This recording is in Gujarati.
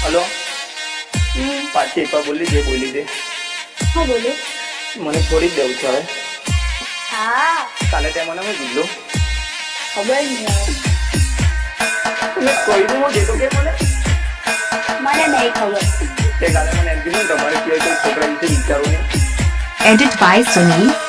હલો પાછી એકવાર બોલી જે બોલી દે. હા બોલો. મને છોડી જ દેવું છે હવે. હા કાલે તે મને શું કીધું? ખબર નહીં હવે. તમે કોઈનું હું દેતો કે મને નહીં ખબર. તે કાલે મને એમ કીધું તમારે કોઈ છોકરા વિશે વિચારો નહીં. Edit by Sunil.